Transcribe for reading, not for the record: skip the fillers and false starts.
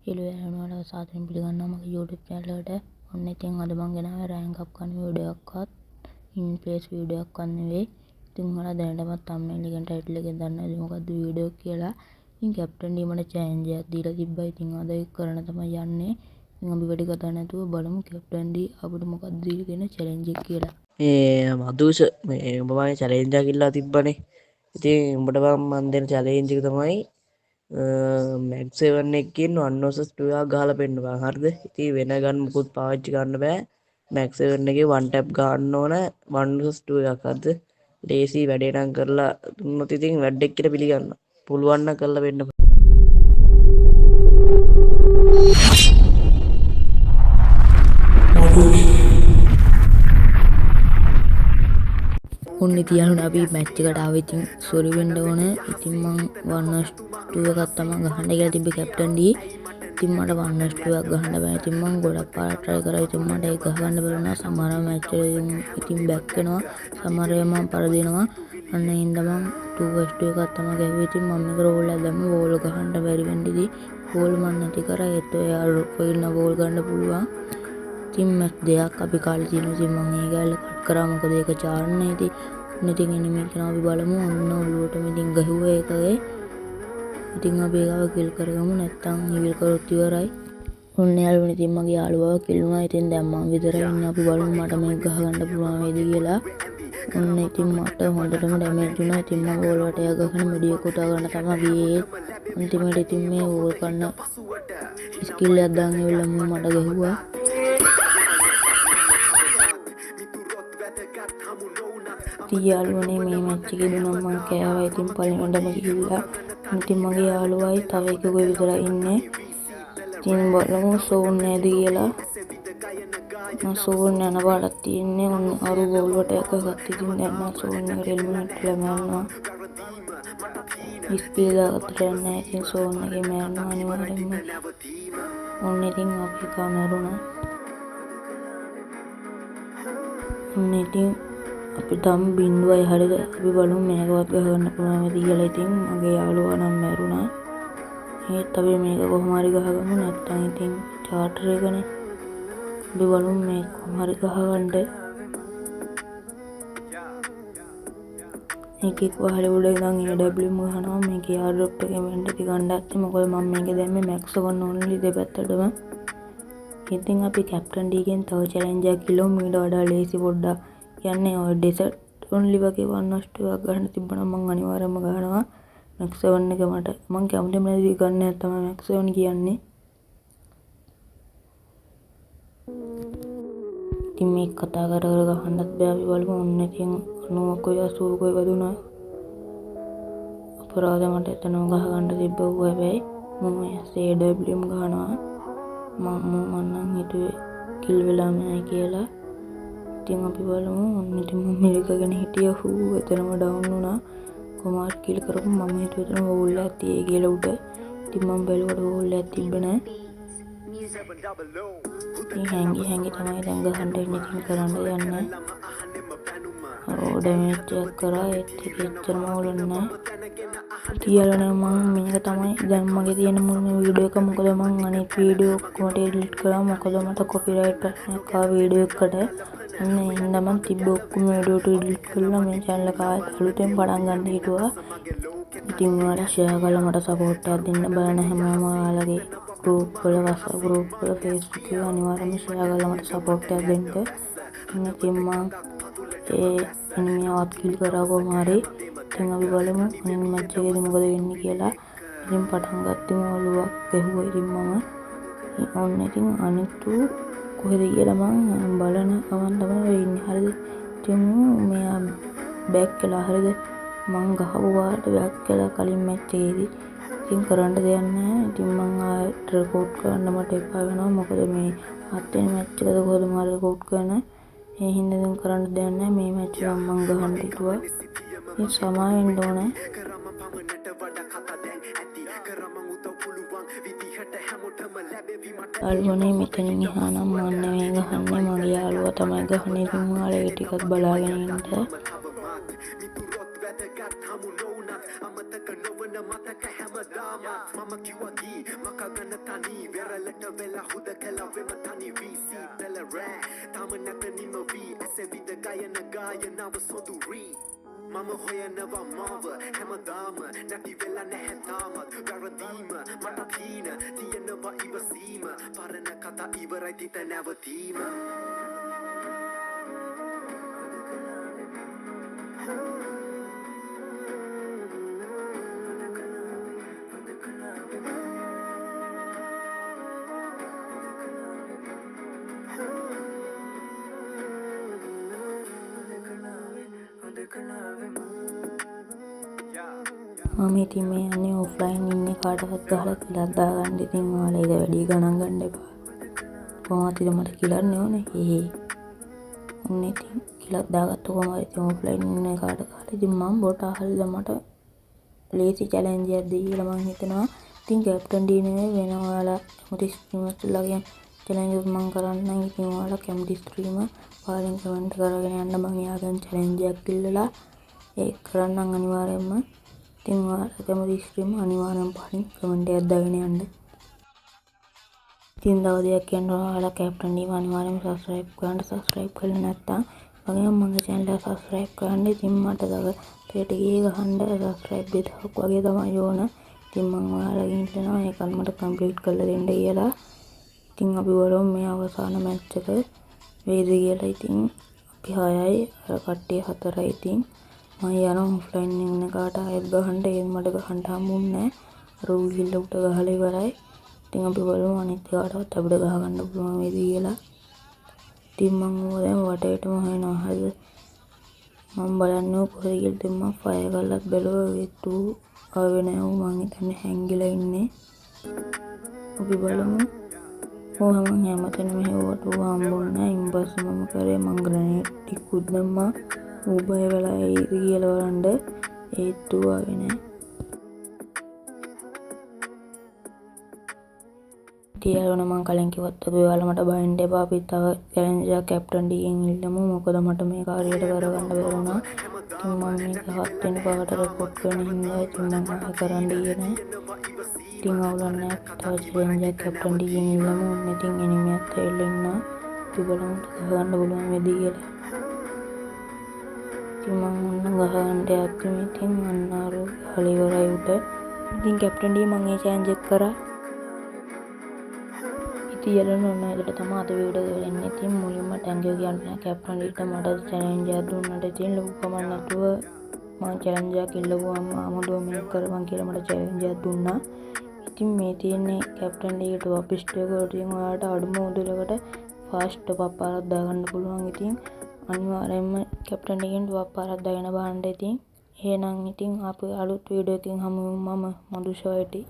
හෙළු ඇලුණාට සාදරයෙන් පිළිගන්නවා මගේ YouTube channel එකට. ඔන්න ඉතින් අද මම ගෙනාවේ රෑන්ක් අප් කරන වීඩියෝ එකක්වත් ඉන් ප්ලේස් වීඩියෝ එකක්වත් නෙවෙයි. ඉතින් ඔයාලා දැනටමත් thumbnail එකෙන් title එකෙන් දන්නවා ඉතින් මොකද්ද වීඩියෝ කියලා. ඉතින් කැප්ටන් ඩී මට challenge එකක් දීලා තිබ්බා. ඉතින් අද ඒක කරන්න තමයි යන්නේ. ඉතින් අපි වැඩි කතා නැතුව බලමු කැප්ටන් ඩී අපිට මොකද්ද දීලා තියෙන challenge එක කියලා. මදුෂ මේ උඹ මගේ චැලෙන්ජ් එකක් ඉල්ලා තිබ්බනේ. ඉතින් උඹට මම දෙන චැලෙන්ජ් එක තමයි මැක් 7 එකකින් 1 vs 2 එකක් ගහලා පෙන්නපන්. හරිද? ඉතින් වෙන ගන් මුකුත් පාවිච්චි කරන්න බෑ. මැක් 7 එකේ 1 tap ගන්න ඕන 1 vs 2 එකක්. හරිද? ලේසි වැඩේ නම් කරලා දුන්නොත් ඉතින් වැඩක් කියලා පිළිගන්නවා. පුළුවන් නම් කරලා පෙන්නපන්. උන් ඉතින් යනවා අපි මැච් එකට ආවේ. ඉතින් සෝරි වෙන්න ඕන. ඉතින් මම 1 vs 2 එකක් තමයි ගහන්න කියලා තිබ්බේ කැප්ටන් ඩී. ඉතින් මට 1 vs 2 එකක් ගහන්න බෑ. ඉතින් මම ගොඩක් පාරක් try කරා. ඉතින් මට ඒක ගහන්න බැරුණා. සමහර මැච් වල ඉතින් බැක් වෙනවා. සමහර ඒවා මම පරදිනවා. අන්න ඒ හින්දා මම 2 vs 2 එකක් තමයි ගැහුවේ. ඉතින් මම මේක රෝල් එකක් දැම්මා. බෝල් ගහන්න බැරි වෙන්නේදී බෝල් මම නැති කරා. ඒත් ඔයා රොපින්න බෝල් ගන්න පුළුවන්. ඉතින් මැච් දෙකක් අපි කාලේ තියෙනවා. ඉතින් මම ඒ ගාල්ල කට් කරා. මොකද ඒක චාරන්නේ. ඉතින් එනිමේ කරනවා අපි බලමු. ඔන්න ඔළුවටම ඉතින් ගහුවා ඒකගේ. ඉතින් අපි ඒකව කිල් කරගමු. නැත්තම් ඉවිල් කරොත් ඉවරයි. ඔන්න යාළුවනේ ඉතින් මගේ යාළුවා කිල් වුණා. ඉතින් දැන් මම විතරයි ඉන්නේ. අපි බලමු මට මේක ගහ ගන්න පුළුවන් වේද කියලා. ඔන්න ඉතින් මට හොඳටම ඩැමේජ් වුණා. ඉතින් මම බෝල් වටයක් ගහගෙන මෙඩිය කොටා ගන්න තමයි ගියේ. අන්තිමට ඉතින් මේ බෝල් කන්න ස්කිල් එකක් දාන් ඉවිල්ලා මට ගැහුවා. යාළුවනේ මේ මැච් එකේදී නම් මම කෑවා. ඉතින් පළවෙනිදම ගිහිල්ලා ඉතින් මගේ යාළුවයි තව එකෙකුයි විතරයි ඉන්නේ. ඉතින් බලමු සෝන් නේද කියලා. මම සෝන් යන පාරක් තියෙන්නේ. ඔන්න අරු බෝල් වටයක් ගත්තා. ඉතින් දැන් මම සෝන් එකට එලිමිනේට් වෙලා යනවා. ස්පීඩ් දාගත්තට නැහැ. ඉතින් සෝන් එකේ මෑන්නවා අනිවාර්යෙන්ම. ඔන්න ඉතින් අපි කමරුණා. ඔන්න ඉතින් අපි තම බින්දුවයි. හරිද? අපි බලමු මේකවත් ගහගන්න පුළුවන් වෙද කියලා. ඉතින් මගේ යාළුවා නම් මැරුණා. ඒත් අපි මේක කොහොම හරි ගහගමු. නැත්තම් ඉතින් චාටර් එකනේ. අපි බලමු මේක කොහොම හරි ගහගන්න. එකෙක් වහලේ උඩ ඉඳන් AWM ගහනවා. මේක යාර් ඩ්‍රොප් එකෙන් වෙන්න ගන්න ඇත්තේ. මොකද මම මේක දැම්මේ මැක්ස් ගන්න ඕනලි දෙපැත්තටම. ඉතින් අපි කැප්ටන් ඩීගෙන් තව චැලෙන්ජ් එකක් කිලෝ මීට වඩා ලේසි පොඩ්ඩක්. කියන්නේ ඔය ඩෙසර්ට් ඔන්ලි වගේ 1 vs 2 එකක් ගන්න තිබ්බනම් මම අනිවාර්යයෙන්ම ගහනවා. මැක්ස් 7 එක මට මම කැමතිම නැති ගන්න එක තමයි මැක්ස් 7 කියන්නේ. ඉතින් මේ කතා කර කර ගහන්නත් බෑ. අපි බලමු. ඔන්න ඉතින් 90කුයි 80කුයි වදුනා. අපරාධ මට එතනම ගහ ගන්න තිබ්බා. හැබැයි මම AWM ගහනවා. මම නම් හිතුවේ කිල් වෙලා නැහැ කියලා. ඉතින් අපි බලමු. ඔන්න ඉතින් මම මේක ගැන හිටියා. එතනම ඩවුන් වුණා. කොමාර් කිල් කරපු මම හිතුවේ එතන හෝල් එකක් තියෙයි කියලා උඩ. ඉතින් මම බැලුවට හෝල් එකක් තිබ්බ නැහැ. ඉතින් හැංගි තමයි දැන් ගහන්න ඉන්නේ. ඉතින් කරන්න දෙයක් නැහැ. ඩැමේජ් එකක් කරා. ඒත් ඒක එච්චරම ඕල නැහැ. තියලා මම මේක තමයි දැන් මගේ තියෙන මුල්ම වීඩියෝ එක. මොකද මම අනිත් වීඩියෝ ඔක්කොම ඩිලීට් කළා. මොකද මට කොපිරයිට් ප්‍රශ්නයක් ආවා වීඩියෝ එකට. අන්න ඒ හින්දා මම තිබ්බ ඔක්කොම වීඩියෝ ඩිලීට් කළා. මේ channel එක ආයෙත් අලුතෙන් පටන් ගන්න හිතුවා. ඉතින් ඔයාලා ෂෙයා කරලා මට සපෝට් එකක් දෙන්න. බලන හැමෝම ඔයාලගේ group වල WhatsApp group වල Facebook වල අනිවාර්යයෙන්ම ෂෙයා කරලා මට සපෝට් එකක් දෙන්න. ඉතින් මම ඒ එනිමියවත් කිල් කරා කොහොම හරි. ඉතින් අපි බලමු අනිත් මැච් එකේදී මොකද වෙන්නේ කියලා. ඉතින් පටන් ගත්තම ඔළුවක් ගැහුවා. ඉතින් මම ඔන්න ඉතින් අනිත්තු කොහෙද කියලා මම බලන ගමන් තමයි ඉන්නේ. හරිද? ඉතින් මෙයා බෑක් කළා. හරිද? මං ගහපු වාට බෑක් කළා කලින් මැච් එකේදී. ඉතින් කරන්න දෙයක් නැහැ. ඉතින් මං ආයෙත් රෙකෝඩ් කරන්න මට එපා වෙනවා. මොකද මේ 7 වෙනි මැච් එකද කොහොමද මම රෙකෝඩ් කරන. ඒ හින්දා දැන් කරන්න දෙයක් නැහැ. මේ මැච් එක මං ගහන්න හිතුවා. ඉතින් සමාවෙන්න ඕනේ. යාළුවනේ මෙතනින් එහා නම් මම නෙවෙයි ගහන්නේ. මගේ යාළුවා තමයි ගහන්නේ. ඉතින් ඔයාලා ඒ ටිකත් බලාගෙන ඉන්න. මම හොයනවා මාව හැමදාම නැති වෙලා නැහැ තාමත් වැරදීම මට කීන තියෙනවා ඉවසීම පරණ කතා ඉවරයි තිත නැවතීම මම ඉතින් මේ යන්නේ ඔෆ්ලයින් ඉන්නේ කාටවත් ගහලා කිලක් දාගන්න. ඉතින් ඔයාලා ඒක වැඩි ගණන් ගන්න එපා. කොහොමද ඉතින් මට කිලන්නේ ඕනේ. ඔන්න ඉතින් කිලක් දාගත්ත කොහොමද ඉතින් ඔෆ්ලයින් ඉන්නේ කාට ගහලා. ඉතින් මම බොට අහලා මට ලේසි චැලෙන්ජ් එකක් දෙයි කියලා මම හිතනවා. ඉතින් කැප්ටන් ඩී නෙවෙයි වෙන ඔයාලා කැමති ස්ට්‍රීමර්ස්ලාගෙන් චැලෙන්ජ් එකක් මම කරන්නම්. ඉතින් ඔයාලා කැමති ස්ට්‍රීමර් පාලින් කමෙන්ට් කරගෙන යන්න මම යාගෙන් චැලෙන්ජ් එකක් ඉල්ලලා ඒක කරන්නම් අනිවාර්යයෙන්ම. ඉතින් ඔයාලා කැමති ස්ට්‍රීමර් අනිවාර්යෙන් පාලින් කමෙන්ට් එකක් දාගෙන යන්න. ඉතින් තව දෙයක් කියන්න ඔයාලා කැප්ටන් ඩීව අනිවාර්යෙන්ම සබ්ස්ක්‍රයිබ් කරන්න. සබ්ස්ක්‍රයිබ් කරලා නැත්නම් වගේම මගේ channel එක සබ්ස්ක්‍රයිබ් කරන්න. ඉතින් මට තව පේට ගියේ ගහන්න සබස්ක්‍රයිබ් 2000ක් වගේ තමයි ඕන. ඉතින් මම ඔයාලගෙන් ඉල්ලනවා ඒකත් මට කම්ප්ලීට් කරලා දෙන්න කියලා. ඉතින් අපි බලමු මේ අවසාන මැච් එක වේද කියලා. ඉතින් අපි 6යි අර කට්ටිය 4යි. ඉතින් මම යනවා ඔෆ්ලයින් ඉන්න කාට ආයෙත් ගහන්න. ඒත් මට ගහන්න හම්බුන්නේ නැහැ. අර උල්හිල්ල උට ගහලා ඉවරයි. ඉතින් අපි බලමු අනිත් කාටවත් අපිට ගහ ගන්න පුළුවන් වේද කියලා. ඉතින් මම දැන් වටේටම හොයනවා. හරිද? මම බලන්නේ කොහෙද කියලා. ඉතින් මම ෆයර් කරලත් බැලුවා ඒත් ආවේ නැහැ. මම හිතන්නේ හැංගිලා ඉන්නේ. අපි බලමු. මම හැමතැනම හෙව්වට හම්බුන්නේ නැහැ. ඉම්පස්සේ මම කරේ මං ග්‍රැනේඩ් ටිකුත් දැම්මා. ඌ බය වෙලා ඒද කියලා බලන්න ඒත් ආවේ නැහැ. තියවන මං කලින් කිව්වත් ඔබ ඔයාලා මට බයින්ඩ් එපා. අපි තව චැලෙන්ජ් එකක් කැප්ටන් ඩීගෙන් ඉල්ලමු. මොකද මට මේ කාර්යයට කරගන්න බැරි වුණා. ඉතින් මම මේක 7 වෙනි පාරට රෙකෝඩ් කරන හින්දා ඉතින් මම කරන්න ගියේ නෑ. ඉතින් අවුලක් නෑ. තව චැලෙන්ජ් එකක් කැප්ටන් ඩීගෙන් ඉල්ලමු. ඔන්න ඉතින් එනිමියක් ඇවිල්ලා ඉන්නවා. ඉතින් බලමු ගහන්න පුළුවන් වෙද කියලා. ඉතින් මම ඔන්න ගහන්න යද්දි ඉතින් අන්න අර ගහලා ඉවරයි උට. ඉතින් කැප්ටන් ඩී මම ඒ චැලෙන්ජ් එක කරා. තියලන ඔන්න එකට තමයි අද වීඩියෝ එක එන්නේ. ඉතින් මුලින්ම thank you කියන්න කැප්ටන් ඩීට මට චැලෙන්ජ් එකක් දුන්නට. ඉතින් ලොකු කමක් නැතුව මම චැලෙන්ජ් එකක් ඉල්ලුවාම ආමුදෝ මේක කරපන් කියලා මට චැලෙන්ජ් එකක් දුන්නා. ඉතින් මේ තියෙන්නේ කැප්ටන් ඩීට වපිස්ට් එක. ඉතින් ඔයාලට අඩුම මුදලකට ෆාස්ට් ටොප් අප් පාරක් දාගන්න පුළුවන්. ඉතින් අනිවාර්යයෙන්ම කැප්ටන් ඩීගෙන් ටොප් අප් පාරක් දාගෙන බලන්න. ඉතින් එහෙනම් ඉතින් අපි අලුත් වීඩියෝ එකකින් හමු වෙමු. මම මදුෂා වෙටි.